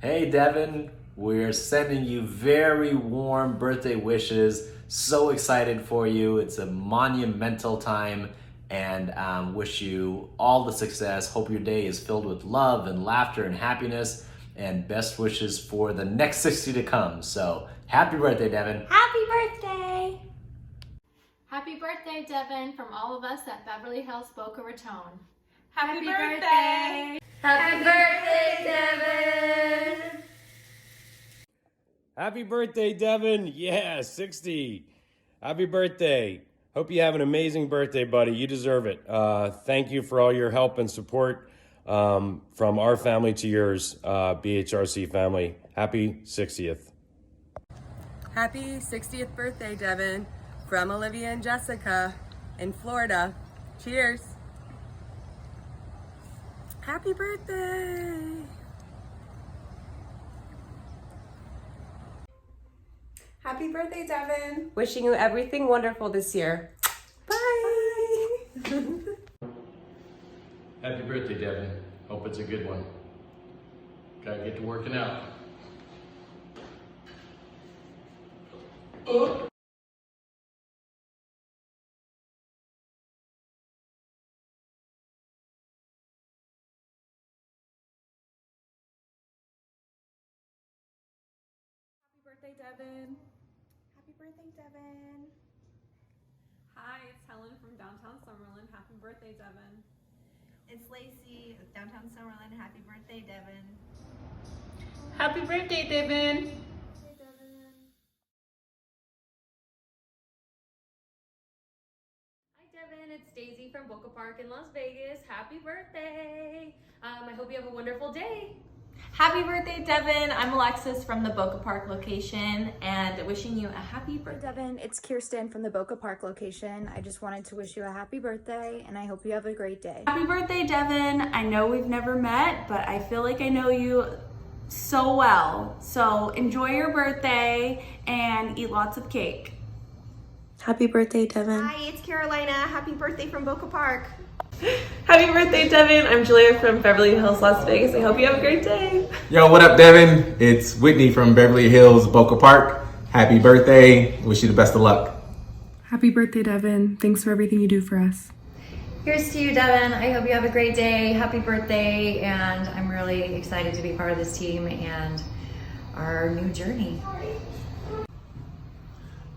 Hey Devin, we're sending you very warm birthday wishes. So excited for you. It's a monumental time and wish you all the success. Hope your day is filled with love and laughter and happiness, and best wishes for the next 60 to come. So happy birthday, Devin. Happy birthday! Happy birthday, Devin, from all of us at Beverly Hills Boca Raton. Happy birthday! Happy birthday, Devin! Happy birthday, Devin. Yeah, 60. Happy birthday. Hope you have an amazing birthday, buddy. You deserve it. Thank you for all your help and support from our family to yours, BHRC family. Happy 60th. Happy 60th birthday, Devin, from Olivia and Jessica in Florida. Cheers. Happy birthday. Happy birthday, Devin. Wishing you everything wonderful this year. Bye. Happy birthday, Devin. Hope it's a good one. Gotta get to working out. Happy birthday, Devin. Happy birthday, Devin. Hi, it's Helen from downtown Summerlin. Happy birthday, Devin. It's Lacey with downtown Summerlin. Happy birthday, Devin. Happy birthday, Devin! Hey, Devin. Hi, Devin. It's Daisy from Boca Park in Las Vegas. Happy birthday! I hope you have a wonderful day. Happy birthday, Devin! I'm Alexis from the Boca Park location and wishing you a happy birthday. Devin, it's Kirsten from the Boca Park location. I just wanted to wish you a happy birthday and I hope you have a great day. Happy birthday, Devin! I know we've never met, but I feel like I know you so well. So enjoy your birthday and eat lots of cake. Happy birthday, Devin. Hi, it's Carolina. Happy birthday from Boca Park. Happy birthday, Devin. I'm Julia from Beverly Hills, Las Vegas. I hope you have a great day. Yo, what up, Devin? It's Whitney from Beverly Hills, Boca Park. Happy birthday. Wish you the best of luck. Happy birthday, Devin. Thanks for everything you do for us. Here's to you, Devin. I hope you have a great day. Happy birthday, and I'm really excited to be part of this team and our new journey.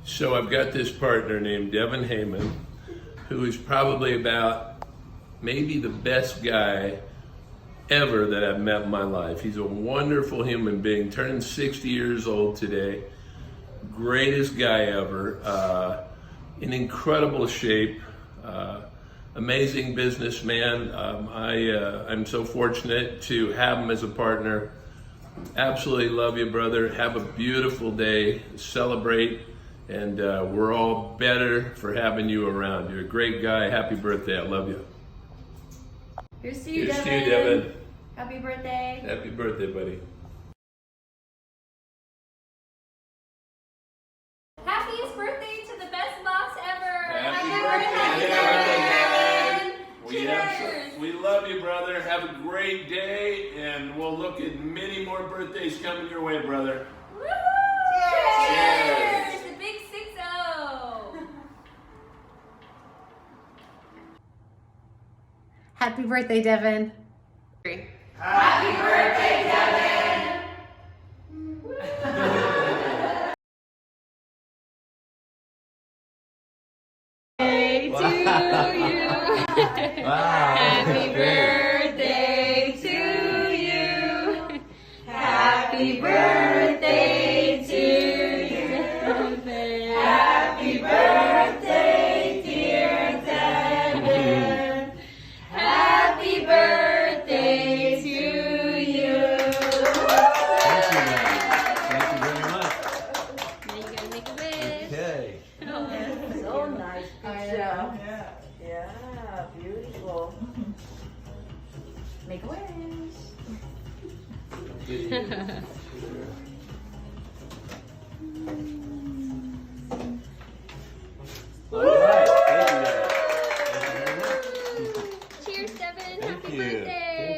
So I've got this partner named Devin Haman, who is probably about maybe the best guy ever that I've met in my life. He's a wonderful human being, turning 60 years old today. Greatest guy ever, in incredible shape, amazing businessman. I'm so fortunate to have him as a partner. Absolutely love you, brother. Have a beautiful day. Celebrate. And we're all better for having you around. You're a great guy. Happy birthday. I love you. Here's to you, Here's Devin. to you, Devin. Happy birthday. Happy birthday, buddy. Happiest birthday to the best boss ever! We love you, brother. Have a great day, and we'll look at many more birthdays coming your way, brother. Woohoo! Cheers! Cheers! The big 6-0! Happy birthday, Devin. Happy birthday, Devin! Happy birthday to you. Happy birthday to you. Happy birthday, dear Devin. Happy birthday to you. Thank you, man. Thank you very much. Now you gotta make a wish. Okay. So nice. Good job. Yeah, beautiful. Make a wish. All right. Thank you, guys. Thank you very much. Cheers, Devin. Thank Happy you. birthday.